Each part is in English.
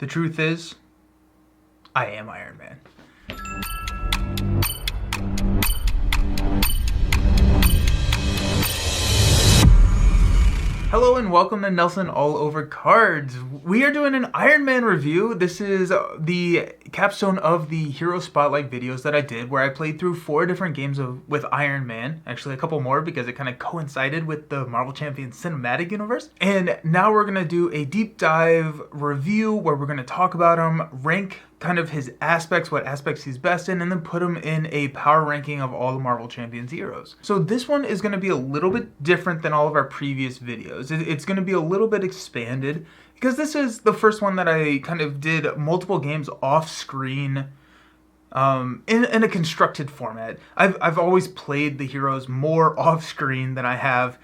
The truth is, I am Iron Man. Hello and welcome to Nelson All Over Cards. We are doing an Iron Man review. This is the capstone of the Hero Spotlight videos that I did, where I played through 4 different games with Iron Man. Actually, a couple more because it kind of coincided with the Marvel Champions cinematic universe. And now we're going to do a deep dive review where we're going to talk about him, rank kind of his aspects, what aspects he's best in, and then put him in a power ranking of all the Marvel Champions heroes. So this one is going to be a little bit different than all of our previous videos. It's going to be a little bit expanded because this is the first one that I kind of did multiple games off screen in a constructed format. I've always played the heroes more off screen than I have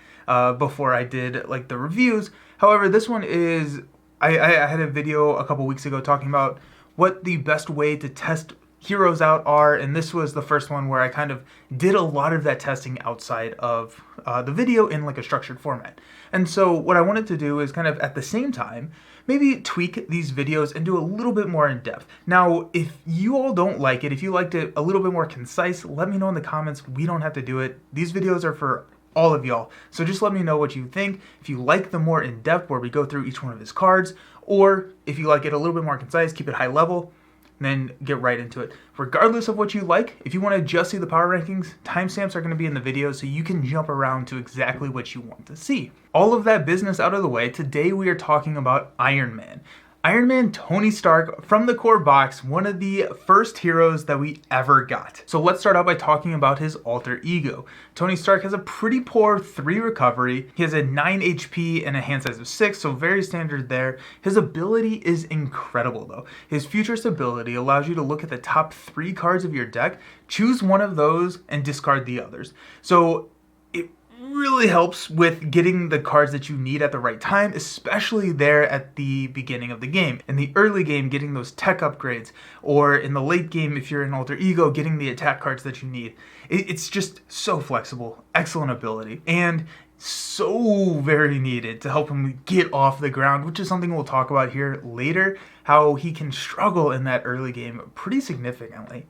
before I did like the reviews. However, this one is, I had a video a couple weeks ago talking about what the best way to test heroes out are, and this was the first one where I kind of did a lot of that testing outside of the video in like a structured format. And so what I wanted to do is kind of at the same time maybe tweak these videos and do a little bit more in depth. Now, if you all don't like it, if you liked it a little bit more concise, let me know in the comments. We don't have to do it. These videos are for all of y'all. So just let me know what you think. If you like the more in-depth where we go through each one of his cards, or if you like it a little bit more concise, keep it high level, then get right into it. Regardless of what you like, if you want to just see the power rankings, timestamps are going to be in the video so you can jump around to exactly what you want to see. All of that business out of the way, today we are talking about Iron Man. Iron Man Tony Stark from the core box, one of the first heroes that we ever got. So let's start out by talking about his alter ego. Tony Stark has a pretty poor 3 recovery. He has a 9 HP and a hand size of 6, so very standard there. His ability is incredible though. His Futurist ability allows you to look at the top 3 cards of your deck, choose one of those, and discard the others. So it really helps with getting the cards that you need at the right time, especially there at the beginning of the game. In the early game, getting those tech upgrades, or in the late game, if you're an alter ego, getting the attack cards that you need. It's just so flexible, excellent ability, and so very needed to help him get off the ground, which is something we'll talk about here later, how he can struggle in that early game pretty significantly.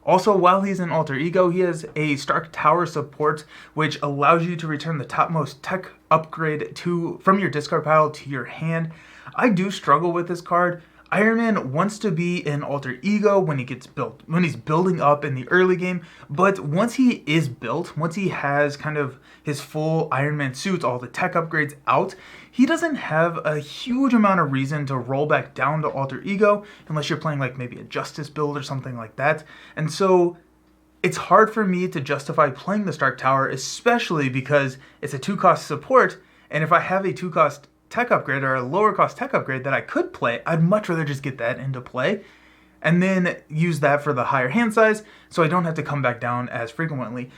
Also, while he's an alter ego, he has a Stark Tower support, which allows you to return the topmost tech upgrade from your discard pile to your hand. I do struggle with this card. Iron Man wants to be an alter ego when he's building up in the early game, but once he is built, once he has kind of his full Iron Man suits, all the tech upgrades out, he doesn't have a huge amount of reason to roll back down to alter ego unless you're playing like maybe a Justice build or something like that. And so it's hard for me to justify playing the Stark Tower, especially because it's a 2-cost support, and if I have a 2-cost tech upgrade or a lower cost tech upgrade that I could play, I'd much rather just get that into play and then use that for the higher hand size so I don't have to come back down as frequently.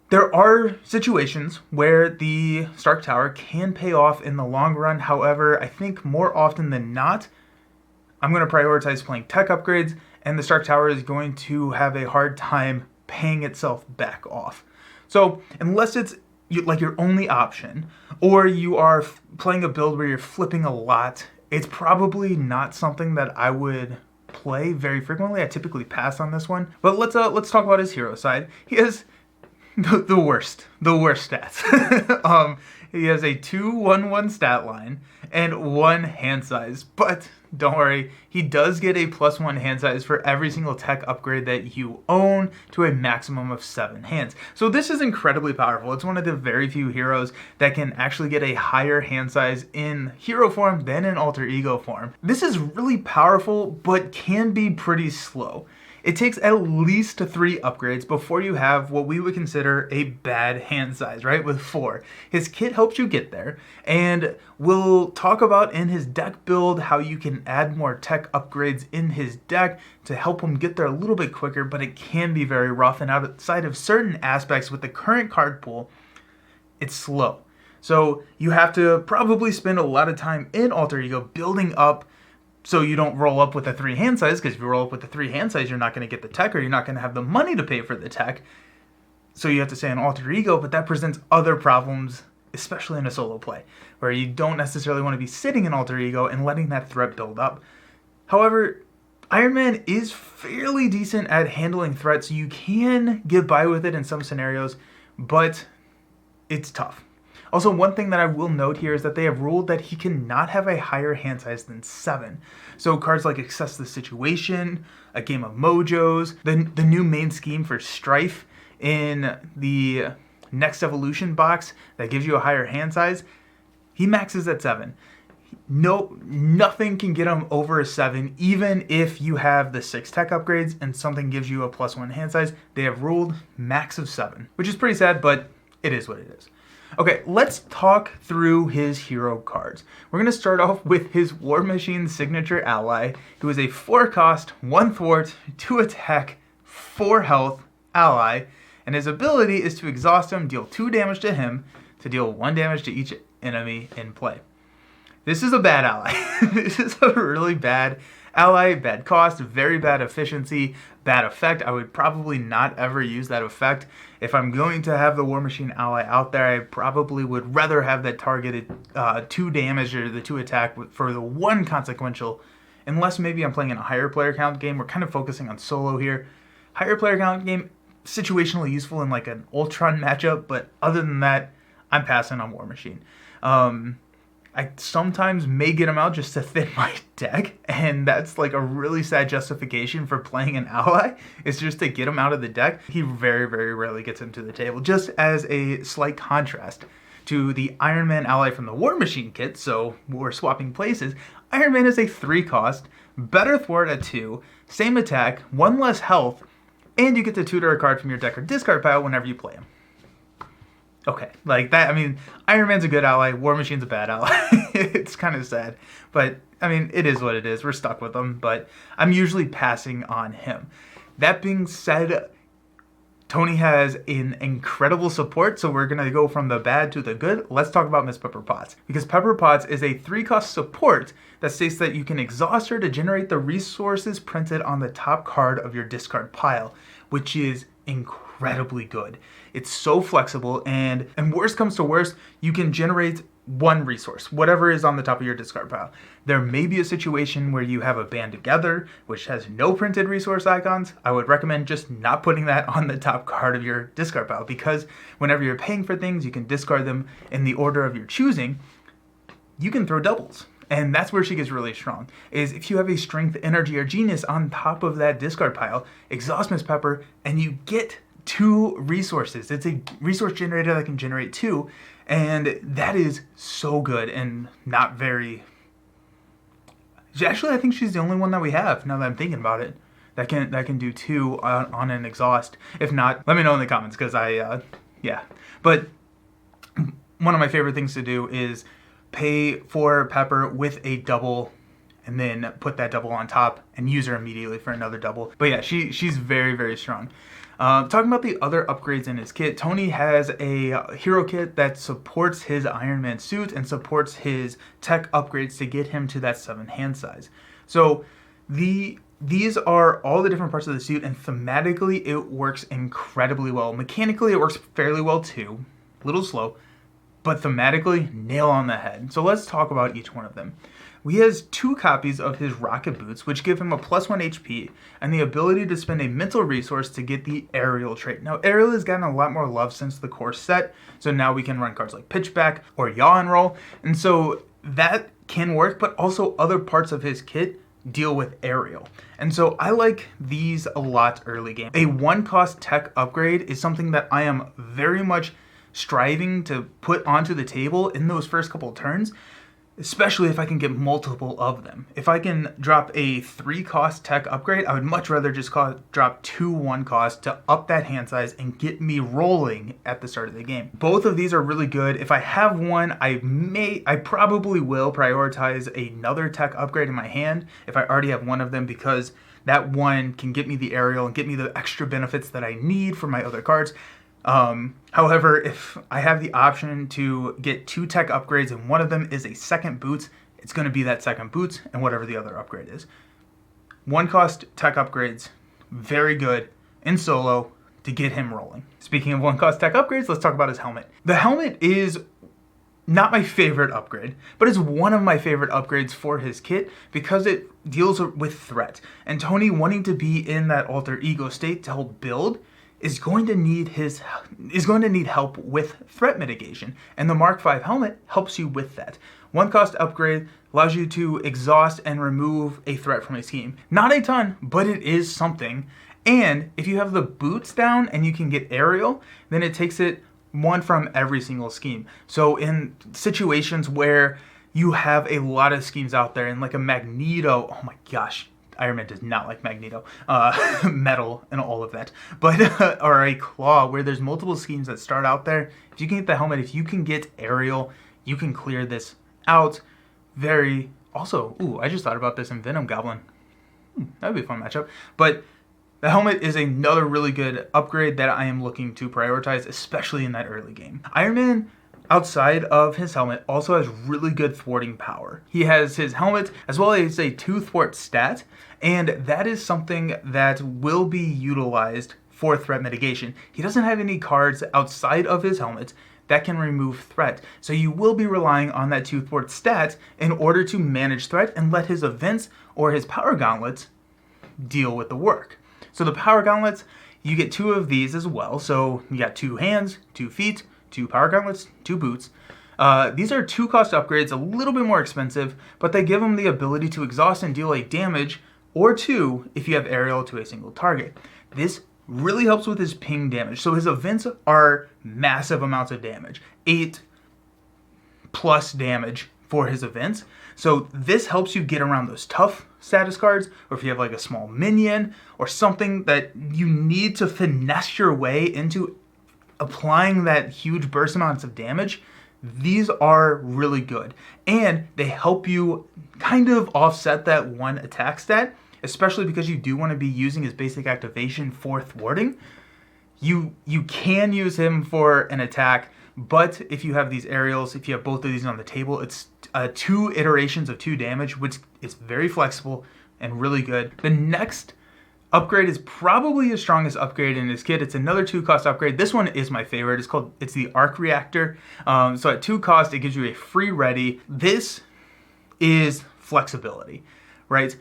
There are situations where the Stark Tower can pay off in the long run. However, I think more often than not, I'm going to prioritize playing tech upgrades, and the Stark Tower is going to have a hard time paying itself back off. So unless it's like your only option, or you are playing a build where you're flipping a lot, it's probably not something that I would play very frequently. I typically pass on this one. But let's talk about his hero side. He has the worst stats. He has a 2-1-1 stat line and 1 hand size, but don't worry, he does get a +1 hand size for every single tech upgrade that you own to a maximum of 7 hands. So this is incredibly powerful. It's one of the very few heroes that can actually get a higher hand size in hero form than in alter ego form. This is really powerful, but can be pretty slow. It takes at least 3 upgrades before you have what we would consider a bad hand size, right? With 4. His kit helps you get there, and we'll talk about in his deck build how you can add more tech upgrades in his deck to help him get there a little bit quicker, but it can be very rough, and outside of certain aspects with the current card pool, it's slow. So you have to probably spend a lot of time in alter ego building up so you don't roll up with a 3 hand size, because if you roll up with a 3 hand size, you're not going to get the tech, or you're not going to have the money to pay for the tech. So you have to stay in alter ego, but that presents other problems, especially in a solo play, where you don't necessarily want to be sitting in alter ego and letting that threat build up. However, Iron Man is fairly decent at handling threats. You can get by with it in some scenarios, but it's tough. Also, one thing that I will note here is that they have ruled that he cannot have a higher hand size than 7. So cards like Assess the Situation, A Game of Mojos, the new main scheme for Strife in the Next Evolution box that gives you a higher hand size, he maxes at 7. No, nothing can get him over a 7, even if you have the 6 tech upgrades and something gives you a +1 hand size. They have ruled max of 7, which is pretty sad, but it is what it is. Okay, let's talk through his hero cards. We're going to start off with his War Machine signature ally, who is a 4 cost, 1 thwart, 2 attack, 4 health ally, and his ability is to exhaust him, deal 2 damage to him, to deal 1 damage to each enemy in play. This is a bad ally. This is a really bad ally, bad cost, very bad efficiency, bad effect. I would probably not ever use that effect. If I'm going to have the War Machine ally out there, I probably would rather have that targeted 2 damage or the 2 attack for the 1 consequential, unless maybe I'm playing in a higher player count game. We're kind of focusing on solo here. Higher player count game, situationally useful in like an Ultron matchup, but other than that, I'm passing on War Machine. I sometimes may get him out just to thin my deck, and that's like a really sad justification for playing an ally, is just to get him out of the deck. He very, very rarely gets into the table, just as a slight contrast to the Iron Man ally from the War Machine kit, so we're swapping places. Iron Man is a 3 cost, better thwart at 2, same attack, 1 less health, and you get to tutor a card from your deck or discard pile whenever you play him. Okay, like that, I mean, Iron Man's a good ally, War Machine's a bad ally. It's kind of sad, but I mean, it is what it is. We're stuck with him, but I'm usually passing on him. That being said, Tony has an incredible support, so we're going to go from the bad to the good. Let's talk about Miss Pepper Potts, because Pepper Potts is a 3 cost support that states that you can exhaust her to generate the resources printed on the top card of your discard pile, which is incredibly good. It's so flexible, and worst comes to worst, you can generate 1 resource, whatever is on the top of your discard pile. There may be a situation where you have a Band Together, which has no printed resource icons. I would recommend just not putting that on the top card of your discard pile, because whenever you're paying for things, you can discard them in the order of your choosing. You can throw doubles. And that's where she gets really strong, is if you have a Strength, Energy, or Genius on top of that discard pile, exhaust Miss Pepper, and you get 2 resources. It's a resource generator that can generate 2, and that is so good and not very... Actually, I think she's the only one that we have, now that I'm thinking about it, that can do 2 on an exhaust. If not, let me know in the comments, because yeah. But one of my favorite things to do is pay for Pepper with a double, and then put that double on top and use her immediately for another double. But yeah, she's very, very strong. Talking about the other upgrades in his kit, Tony has a hero kit that supports his Iron Man suit and supports his tech upgrades to get him to that 7 hand size. So these are all the different parts of the suit, and thematically it works incredibly well. Mechanically it works fairly well too, a little slow, but thematically, nail on the head. So let's talk about each one of them. He has 2 copies of his Rocket Boots, which give him a +1 HP and the ability to spend a mental resource to get the Aerial trait. Now, Aerial has gotten a lot more love since the core set, so now we can run cards like Pitchback or Yaw and Roll, and so that can work, but also other parts of his kit deal with Aerial. And so I like these a lot early game. A 1 cost tech upgrade is something that I am very much striving to put onto the table in those first couple of turns, especially if I can get multiple of them. If I can drop a 3 cost tech upgrade, I would much rather just drop 2 1 cost to up that hand size and get me rolling at the start of the game. Both of these are really good. If I have one, I probably will prioritize another tech upgrade in my hand if I already have one of them, because that one can get me the Aerial and get me the extra benefits that I need for my other cards. However, if I have the option to get 2 tech upgrades and one of them is a second boots, it's going to be that second boots and whatever the other upgrade is. 1 cost tech upgrades, very good in solo to get him rolling. Speaking of 1 cost tech upgrades, let's talk about his helmet. The helmet is not my favorite upgrade, but it's one of my favorite upgrades for his kit because it deals with threat. And Tony, wanting to be in that alter ego state to help build, is going to need help with threat mitigation, and the Mark V helmet helps you with that. One cost upgrade allows you to exhaust and remove a threat from a team. Not a ton, but it is something. And if you have the boots down and you can get aerial, then it takes it one from every single scheme. So in situations where you have a lot of schemes out there, and like a Magneto, oh my gosh, Iron Man does not like Magneto, metal and all of that, but or a Claw, where there's multiple schemes that start out there. If you can get the helmet, if you can get aerial, you can clear this out. Also, I just thought about this in Venom Goblin. That would be a fun matchup. But the helmet is another really good upgrade that I am looking to prioritize, especially in that early game. Iron Man, outside of his helmet, also has really good thwarting power. He has his helmet as well as a 2 thwart stat, and that is something that will be utilized for threat mitigation. He doesn't have any cards outside of his helmet that can remove threat, so you will be relying on that 2 thwart stat in order to manage threat and let his events or his power gauntlets deal with the work. So the power gauntlets, you get 2 of these as well. So you got 2 hands, 2 feet, 2 power gauntlets, 2 boots. These are 2 cost upgrades, a little bit more expensive, but they give him the ability to exhaust and deal a damage or 2 if you have aerial to a single target. This really helps with his ping damage. So his events are massive amounts of damage, 8 plus damage for his events. So this helps you get around those tough status cards, or if you have like a small minion or something that you need to finesse your way into applying that huge burst amounts of damage. These are really good, and they help you kind of offset that 1 attack stat, especially because you do want to be using his basic activation for thwarting. You can use him for an attack, but if you have these aerials, if you have both of these on the table, it's 2 iterations of 2 damage, which is very flexible and really good. The next upgrade is probably his strongest upgrade in his kit. It's another 2 cost upgrade. This one is my favorite. It's the Arc Reactor. So at 2 cost, it gives you a free ready. This is flexibility, right?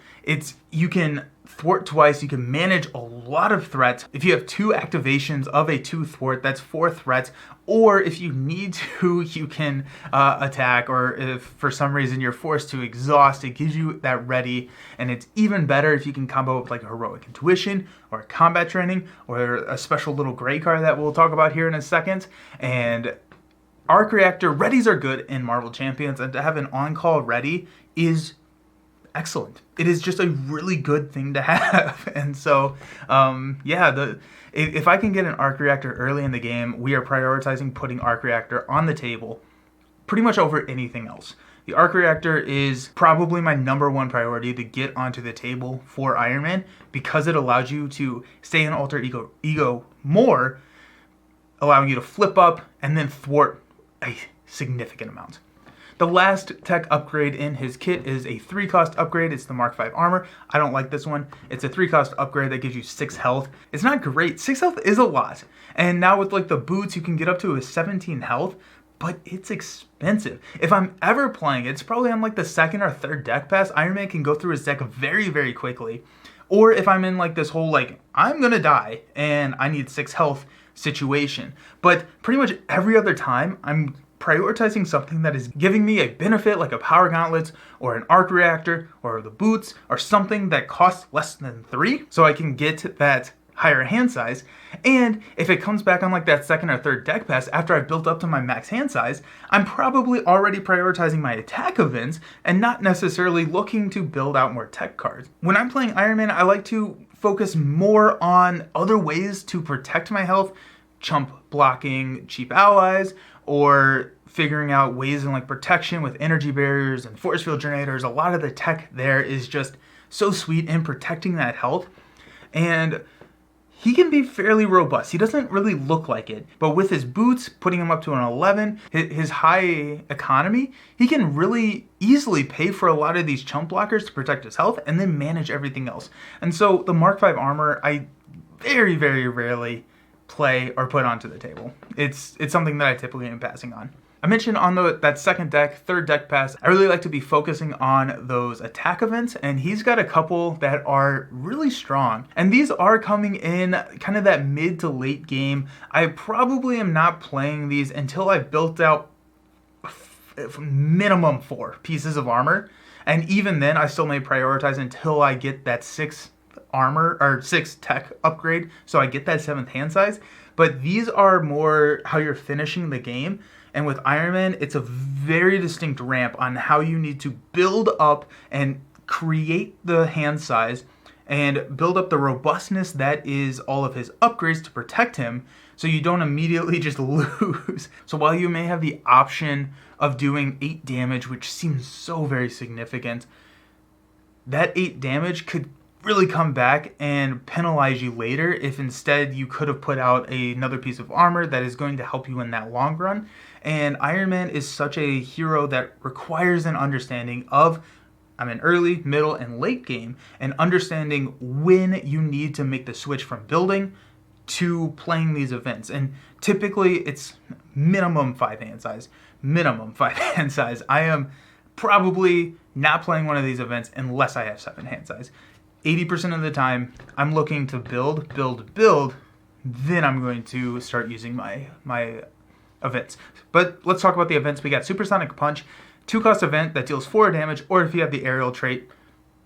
You can thwart twice, you can manage a lot of threats. If you have 2 activations of a 2 thwart, that's 4 threats. Or if you need to, you can attack, or if for some reason you're forced to exhaust, it gives you that ready. And it's even better if you can combo up like a Heroic Intuition or a Combat Training or a special little gray card that we'll talk about here in a second. And Arc Reactor readies are good in Marvel Champions, and to have an on-call ready is excellent. It is just a really good thing to have. And so, if I can get an Arc Reactor early in the game, we are prioritizing putting Arc Reactor on the table pretty much over anything else. The Arc Reactor is probably my #1 priority to get onto the table for Iron Man, because it allows you to stay in alter ego more, allowing you to flip up and then thwart a significant amount. The last tech upgrade in his kit is a 3 cost upgrade. It's the Mark V armor. I don't like this one. It's a 3 cost upgrade that gives you 6 health. It's not great. 6 health is a lot. And now with like the boots, you can get up to a 17 health, but it's expensive. If I'm ever playing, it's probably on like the 2nd or 3rd deck pass. Iron Man can go through his deck very, very quickly. Or if I'm in like this whole like, I'm gonna die and I need 6 health situation. But pretty much every other time, I'm prioritizing something that is giving me a benefit, like a Power Gauntlets or an Arc Reactor or the boots, or something that costs less than 3, so I can get that higher hand size. And if it comes back on like that 2nd or 3rd deck pass after I've built up to my max hand size, I'm probably already prioritizing my attack events and not necessarily looking to build out more tech cards. When I'm playing Iron Man, I like to focus more on other ways to protect my health, chump blocking cheap allies, or figuring out ways in like protection with energy barriers and force field generators. A lot of the tech there is just so sweet in protecting that health. And he can be fairly robust. He doesn't really look like it, but with his boots, putting him up to an 11, his high economy, he can really easily pay for a lot of these chump blockers to protect his health and then manage everything else. And so the Mark V armor, I very, very rarely play or put onto the table. It's something that I typically am passing on. I mentioned on that second deck, third deck pass, I really like to be focusing on those attack events, and he's got a couple that are really strong. And these are coming in kind of that mid to late game. I probably am not playing these until I've built out minimum 4 pieces of armor. And even then, I still may prioritize until I get that 6 armor or 6 tech upgrade, so I get that 7th hand size. But these are more how you're finishing the game. And with Iron Man, it's a very distinct ramp on how you need to build up and create the hand size and build up the robustness that is all of his upgrades to protect him, so you don't immediately just lose. So while you may have the option of doing 8 damage, which seems so very significant, that 8 damage could really come back and penalize you later if instead you could have put out another piece of armor that is going to help you in that long run. And Iron Man is such a hero that requires an understanding of early, middle, and late game, and understanding when you need to make the switch from building to playing these events. And typically it's minimum 5 hand size. Minimum 5 hand size. I am probably not playing one of these events unless I have 7 hand size. 80% of the time, I'm looking to build, then I'm going to start using my events. But let's talk about the events. We got Supersonic Punch, 2-cost event that deals 4 damage, or if you have the aerial trait,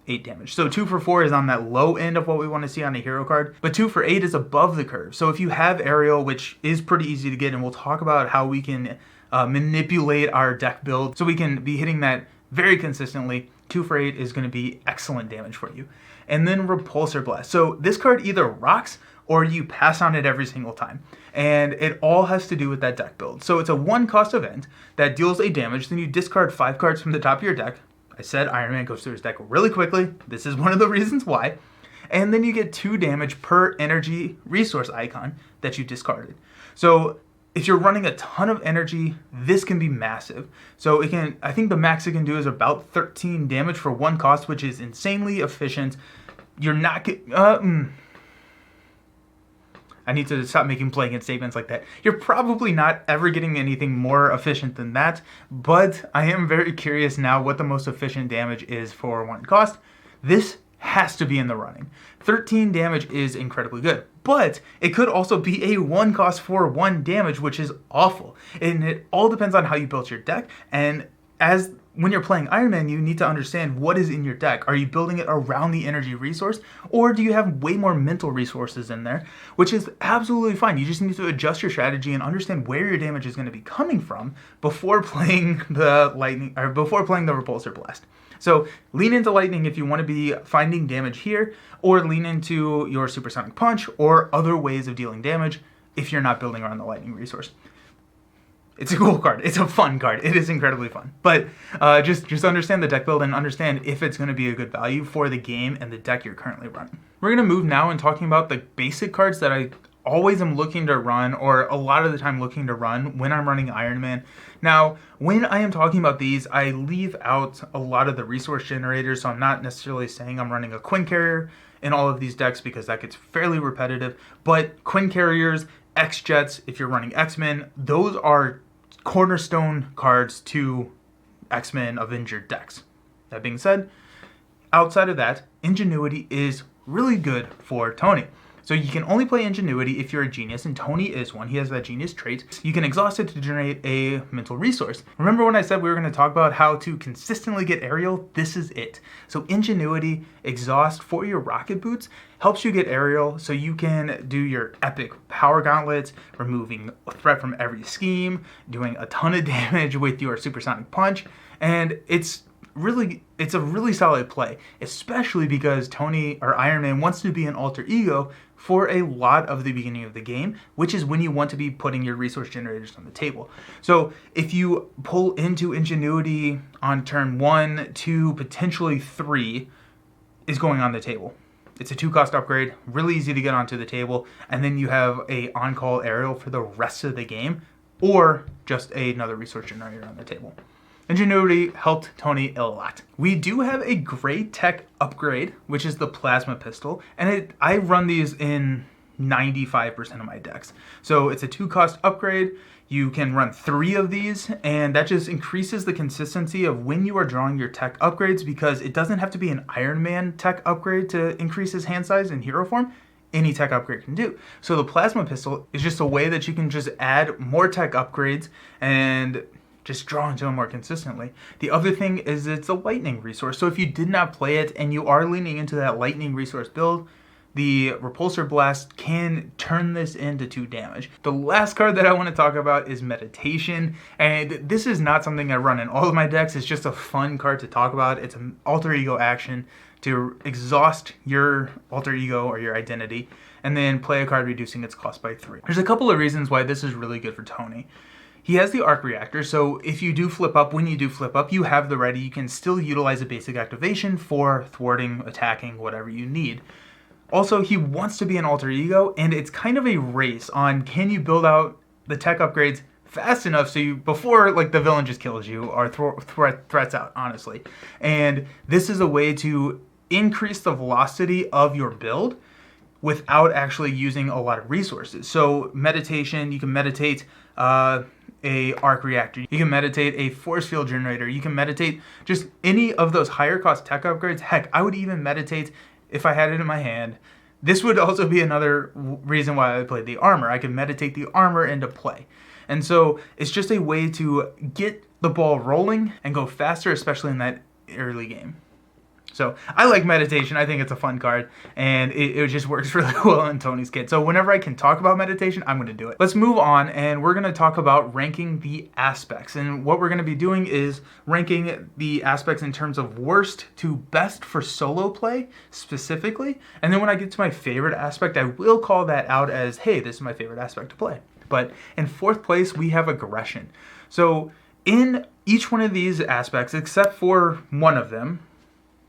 8 damage. So 2 for 4 is on that low end of what we want to see on a hero card, but 2 for 8 is above the curve. So if you have aerial, which is pretty easy to get, and we'll talk about how we can manipulate our deck build so we can be hitting that very consistently, 2 for 8 is going to be excellent damage for you. And then Repulsor Blast. So this card either rocks or you pass on it every single time. And it all has to do with that deck build. So it's a 1-cost event that deals a damage, then you discard 5 cards from the top of your deck. I said Iron Man goes through his deck really quickly. This is one of the reasons why. And then you get 2 damage per energy resource icon that you discarded. So if you're running a ton of energy, this can be massive. So it can, I think the max it can do is about 13 damage for 1 cost, which is insanely efficient. You're not I need to stop making blanket statements like that. You're probably not ever getting anything more efficient than that, but I am very curious now what the most efficient damage is for 1 cost. This has to be in the running. 13 damage is incredibly good, but it could also be a 1 cost for 1 damage, which is awful. And it all depends on how you built your deck, and when you're playing Iron Man, you need to understand what is in your deck. Are you building it around the energy resource, or do you have way more mental resources in there, which is absolutely fine. You just need to adjust your strategy and understand where your damage is going to be coming from before playing the lightning, or before playing the Repulsor Blast. So lean into lightning if you want to be finding damage here, or lean into your Supersonic Punch or other ways of dealing damage if you're not building around the lightning resource. It's a cool card. It's a fun card. It is incredibly fun. But just understand the deck build and understand if it's going to be a good value for the game and the deck you're currently running. We're going to move now and talking about the basic cards that I always am looking to run, or a lot of the time looking to run when I'm running Iron Man. Now, when I am talking about these, I leave out a lot of the resource generators, so I'm not necessarily saying I'm running a Quinn Carrier in all of these decks because that gets fairly repetitive. But Quinn Carriers, X-Jets, if you're running X-Men, those are cornerstone cards to X-Men Avenger decks. That being said, outside of that, Ingenuity is really good for Tony. So you can only play Ingenuity if you're a genius, and Tony is one. He has that genius trait. You can exhaust it to generate a mental resource. Remember when I said we were going to talk about how to consistently get aerial? This is it. So Ingenuity, exhaust for your rocket boots, helps you get aerial so you can do your epic power gauntlets, removing a threat from every scheme, doing a ton of damage with your Supersonic Punch, and it's a really solid play, especially because Tony, or Iron Man, wants to be an alter ego for a lot of the beginning of the game, which is when you want to be putting your resource generators on the table. So if you pull into Ingenuity on turn 1, 2, potentially 3 is going on the table. It's a 2-cost upgrade, really easy to get onto the table, and then you have a on-call aerial for the rest of the game, or just another resource generator on the table. Ingenuity helped Tony a lot. We do have a great tech upgrade, which is the Plasma Pistol, and I run these in 95% of my decks. So it's a 2-cost upgrade. You can run 3 of these, and that just increases the consistency of when you are drawing your tech upgrades, because it doesn't have to be an Iron Man tech upgrade to increase his hand size in hero form. Any tech upgrade can do. So the Plasma Pistol is just a way that you can just add more tech upgrades and just draw into them more consistently. The other thing is it's a lightning resource. So if you did not play it and you are leaning into that lightning resource build, the Repulsor Blast can turn this into 2 damage. The last card that I want to talk about is Meditation, and this is not something I run in all of my decks. It's just a fun card to talk about. It's an alter ego action to exhaust your alter ego or your identity, and then play a card reducing its cost by 3. There's a couple of reasons why this is really good for Tony. He has the Arc Reactor, so if you do flip up, when you do flip up, you have the ready. You can still utilize a basic activation for thwarting, attacking, whatever you need. Also, he wants to be an alter ego, and it's kind of a race on can you build out the tech upgrades fast enough so you, before like the villain just kills you or threats out, honestly. And this is a way to increase the velocity of your build without actually using a lot of resources. So meditation, you can meditate a arc reactor, you can meditate a force field generator, you can meditate just any of those higher cost tech upgrades. Heck, I would even meditate if I had it in my hand. This would also be another reason why I played the armor. I could meditate the armor into play. And so it's just a way to get the ball rolling and go faster, especially in that early game. So I like Meditation. I think it's a fun card, and it just works really well in Tony's kit. So whenever I can talk about Meditation, I'm going to do it. Let's move on, and we're going to talk about ranking the aspects. And what we're going to be doing is ranking the aspects in terms of worst to best for solo play specifically. And then when I get to my favorite aspect, I will call that out as, hey, this is my favorite aspect to play. But in 4th place, we have Aggression. So in each one of these aspects, except for one of them,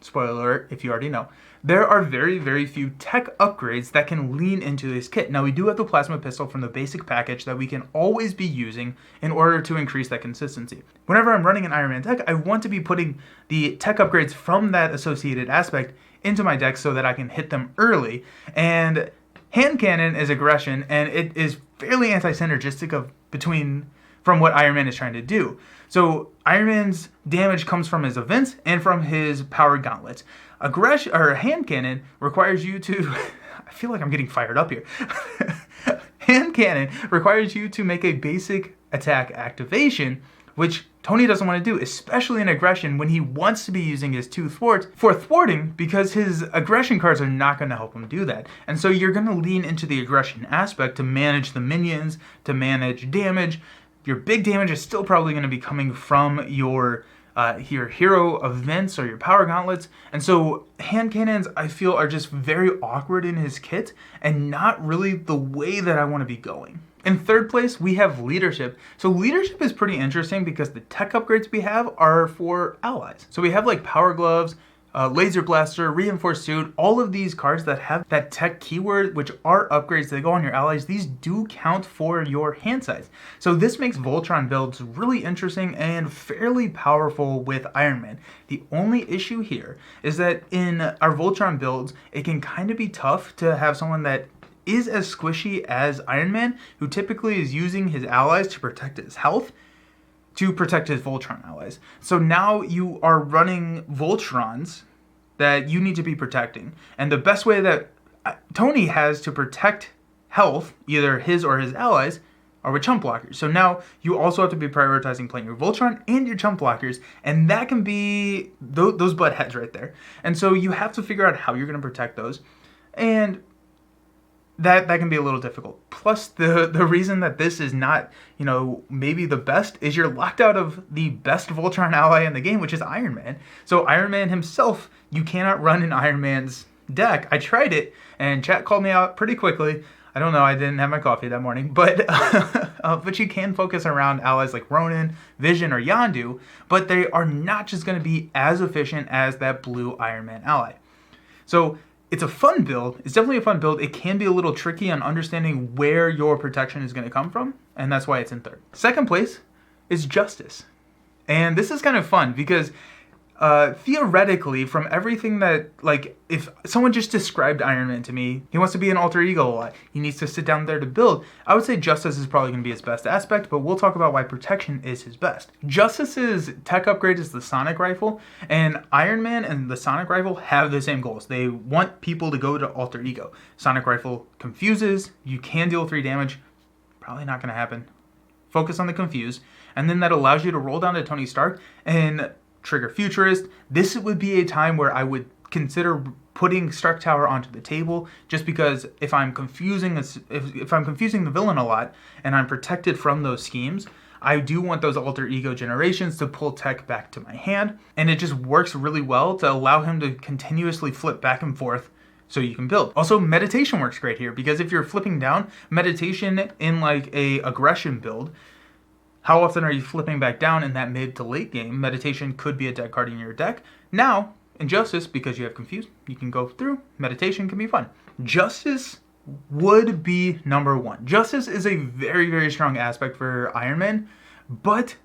spoiler alert if you already know, there are very, very few tech upgrades that can lean into this kit. Now, we do have the Plasma Pistol from the basic package that we can always be using in order to increase that consistency. Whenever I'm running an Iron Man tech, I want to be putting the tech upgrades from that associated aspect into my deck so that I can hit them early. And Hand Cannon is Aggression, and it is fairly anti-synergistic from what Iron Man is trying to do. So Iron Man's damage comes from his events and from his power gauntlets. Aggression or Hand Cannon requires you to I feel like I'm getting fired up here. Hand Cannon requires you to make a basic attack activation, which Tony doesn't want to do, especially in Aggression when he wants to be using his 2 thwarts for thwarting, because his Aggression cards are not going to help him do that. And so you're going to lean into the Aggression aspect to manage the minions, to manage damage. Your big damage is still probably going to be coming from your hero events or your power gauntlets. And so hand cannons, I feel, are just very awkward in his kit and not really the way that I want to be going. In 3rd place, we have Leadership. So Leadership is pretty interesting because the tech upgrades we have are for allies. So we have like Power Gloves, Laser Blaster, Reinforced Suit, all of these cards that have that tech keyword, which are upgrades that go on your allies. These do count for your hand size. So this makes Voltron builds really interesting and fairly powerful with Iron Man. The only issue here is that in our Voltron builds, it can kind of be tough to have someone that is as squishy as Iron Man, who typically is using his allies to protect his health, to protect his Voltron allies. So now you are running Voltrons that you need to be protecting. And the best way that Tony has to protect health, either his or his allies, are with chump blockers. So now you also have to be prioritizing playing your Voltron and your chump blockers, and that can be those butt heads right there. And so you have to figure out how you're going to protect those. And that can be a little difficult. Plus, the reason that this is not, maybe the best is you're locked out of the best Voltron ally in the game, which is Iron Man. So Iron Man himself, you cannot run in Iron Man's deck. I tried it, and chat called me out pretty quickly. I don't know, I didn't have my coffee that morning, but but you can focus around allies like Ronin, Vision, or Yondu, but they are not just going to be as efficient as that blue Iron Man ally. So it's a fun build. It's definitely a fun build. It can be a little tricky on understanding where your protection is going to come from, and that's why it's in 3rd. 2nd place is Justice. And this is kind of fun because theoretically, from everything that, like, if someone just described Iron Man to me, he wants to be an alter ego a lot. He needs to sit down there to build. I would say Justice is probably going to be his best aspect, but we'll talk about why Protection is his best. Justice's tech upgrade is the Sonic Rifle, and Iron Man and the Sonic Rifle have the same goals. They want people to go to alter ego. Sonic Rifle confuses, you can deal 3 damage, probably not going to happen. Focus on the confuse, and then that allows you to roll down to Tony Stark and trigger Futurist. This would be a time where I would consider putting Stark Tower onto the table, just because if I'm confusing if I'm confusing the villain a lot and I'm protected from those schemes, I do want those alter ego generations to pull tech back to my hand, and it just works really well to allow him to continuously flip back and forth so you can build. Also, meditation works great here, because if you're flipping down, meditation in like a aggression build, how often are you flipping back down in that mid to late game? Meditation could be a dead card in your deck. Now, in Justice, because you have Confused, you can go through. Meditation can be fun. Justice would be number 1. Justice is a very, very strong aspect for Iron Man, but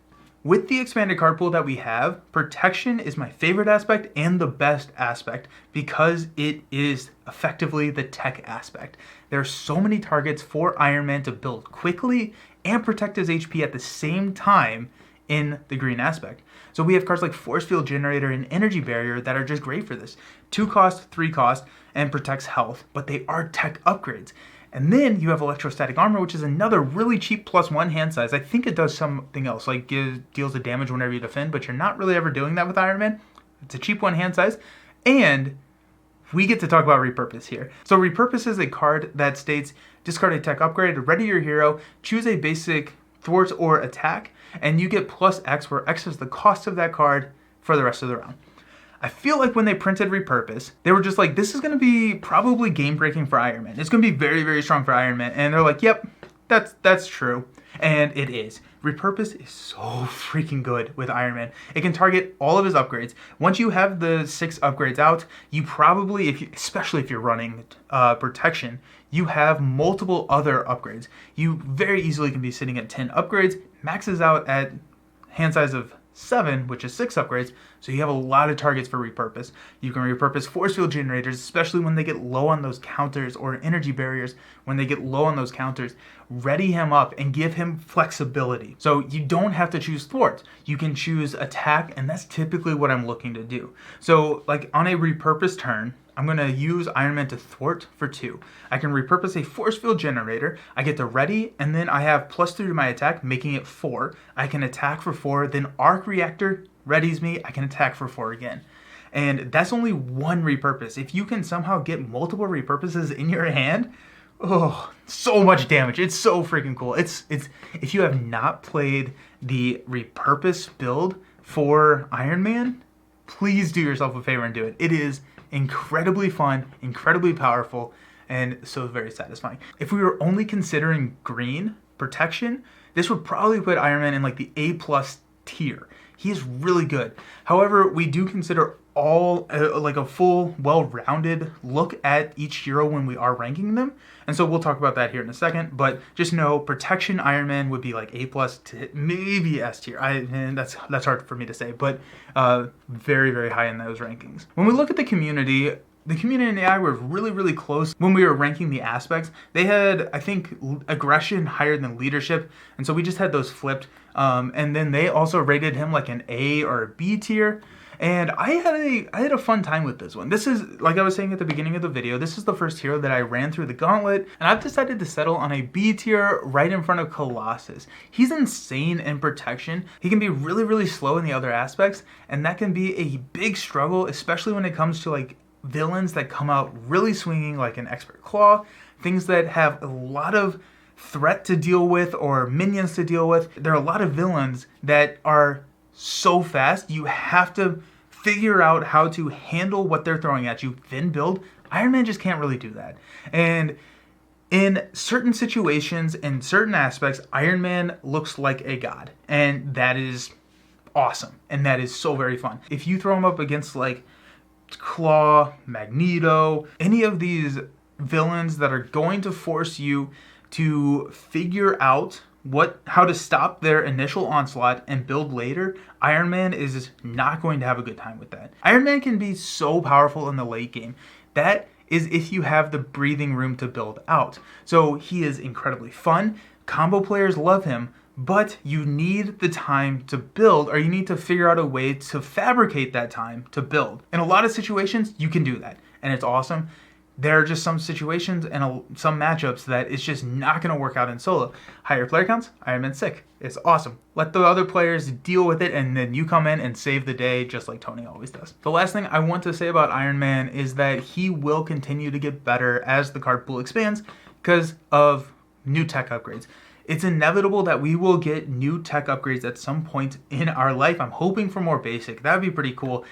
with the expanded card pool that we have, Protection is my favorite aspect and the best aspect, because it is effectively the tech aspect. There are so many targets for Iron Man to build quickly and protect his HP at the same time in the green aspect. So we have cards like Force Field Generator and Energy Barrier that are just great for this. 2 cost, 3 cost, and protects health, but they are tech upgrades. And then you have Electrostatic Armor, which is another really cheap +1 hand size. I think it does something else, like deals the damage whenever you defend, but you're not really ever doing that with Iron Man. It's a cheap 1 hand size, and we get to talk about Repurpose here. So Repurpose is a card that states, discard a tech upgrade, ready your hero, choose a basic thwart or attack, and you get +X, where X is the cost of that card for the rest of the round. I feel like when they printed Repurpose, they were just like, this is going to be probably game-breaking for Iron Man. It's going to be very, very strong for Iron Man. And they're like, yep, that's true. And it is. Repurpose is so freaking good with Iron Man. It can target all of his upgrades. Once you have the 6 upgrades out, you probably, especially if you're running Protection, you have multiple other upgrades. You very easily can be sitting at 10 upgrades, maxes out at hand size of 7, which is 6 upgrades, so you have a lot of targets for Repurpose. You can repurpose Force Field Generators, especially when they get low on those counters, or Energy Barriers when they get low on those counters. Ready him up and give him flexibility. So you don't have to choose Thwart. You can choose Attack, and that's typically what I'm looking to do. So like on a Repurpose turn, I'm going to use Iron Man to thwart for 2. I can repurpose a Force Field Generator. I get to ready, and then I have +3 to my attack, making it 4. I can attack for 4, then Arc Reactor readies me. I can attack for 4 again. And that's only 1 repurpose. If you can somehow get multiple repurposes in your hand, oh, so much damage. It's so freaking cool. It's if you have not played the repurpose build for Iron Man, please do yourself a favor and do it. It is incredibly fun, incredibly powerful, and so very satisfying. If we were only considering green Protection, this would probably put Iron Man in like the A+ tier. He is really good. However, we do consider all like a full, well-rounded look at each hero when we are ranking them, and so we'll talk about that here in a second. But just know, Protection Iron Man would be like A+ to maybe S tier. And that's hard for me to say, but very, very high in those rankings. When we look at the community and AI were really, really close when we were ranking the aspects. They had, I think, aggression higher than leadership, and so we just had those flipped. And then they also rated him like an A or a B tier. And I had a fun time with this one. This is, like I was saying at the beginning of the video, this is the first hero that I ran through the gauntlet, and I've decided to settle on a B tier right in front of Colossus. He's insane in Protection. He can be really, really slow in the other aspects, and that can be a big struggle, especially when it comes to like villains that come out really swinging, like an Expert Claw, things that have a lot of threat to deal with or minions to deal with. There are a lot of villains that are so fast, you have to figure out how to handle what they're throwing at you, then build. Iron Man just can't really do that. And in certain situations, in certain aspects, Iron Man looks like a god, and that is awesome, and that is so very fun. If you throw him up against like Claw, Magneto, any of these villains that are going to force you to figure out how to stop their initial onslaught and build later, Iron Man is not going to have a good time with that. Iron Man can be so powerful in the late game. That is if you have the breathing room to build out. So he is incredibly fun. Combo players love him, but you need the time to build, or you need to figure out a way to fabricate that time to build. In a lot of situations, you can do that, and it's awesome. There are just some situations and some matchups that it's just not going to work out in solo. Higher player counts, Iron Man's sick. It's awesome. Let the other players deal with it, and then you come in and save the day just like Tony always does. The last thing I want to say about Iron Man is that he will continue to get better as the card pool expands because of new tech upgrades. It's inevitable that we will get new tech upgrades at some point in our life. I'm hoping for more basic. That would be pretty cool.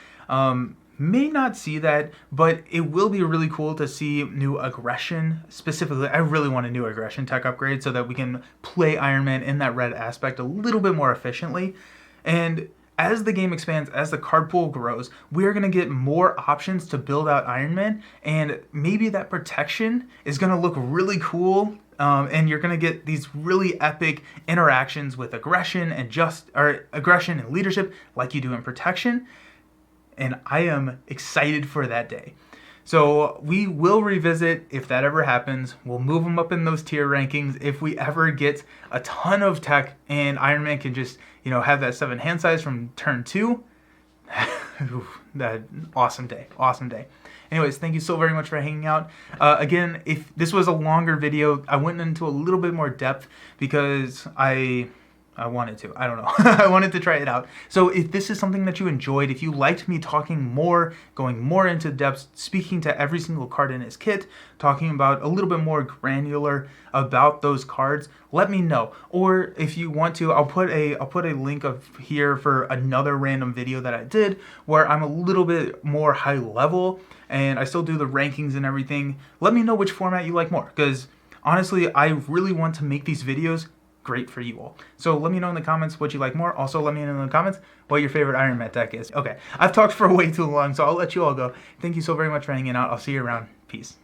May not see that, but it will be really cool to see new aggression. Specifically, I really want a new aggression tech upgrade so that we can play Iron Man in that red aspect a little bit more efficiently. And as the game expands, as the card pool grows, we are going to get more options to build out Iron Man, and maybe that protection is going to look really cool. And you're going to get these really epic interactions with aggression and leadership like you do in protection. And I am excited for that day. So we will revisit if that ever happens. We'll move them up in those tier rankings if we ever get a ton of tech and Iron Man can just, have that 7 hand size from turn 2. That awesome day. Anyways, thank you so very much for hanging out. Again, if this was a longer video, I went into a little bit more depth because I wanted to. I don't know. I wanted to try it out. So if this is something that you enjoyed, if you liked me talking more, going more into depth, speaking to every single card in his kit, talking about a little bit more granular about those cards, let me know. Or if you want to, I'll put a link of here for another random video that I did where I'm a little bit more high level and I still do the rankings and everything. Let me know which format you like more, because honestly, I really want to make these videos great for you all. So let me know in the comments what you like more. Also, let me know in the comments what your favorite Iron Man deck is. Okay, I've talked for way too long, so I'll let you all go. Thank you so very much for hanging out. I'll see you around. Peace.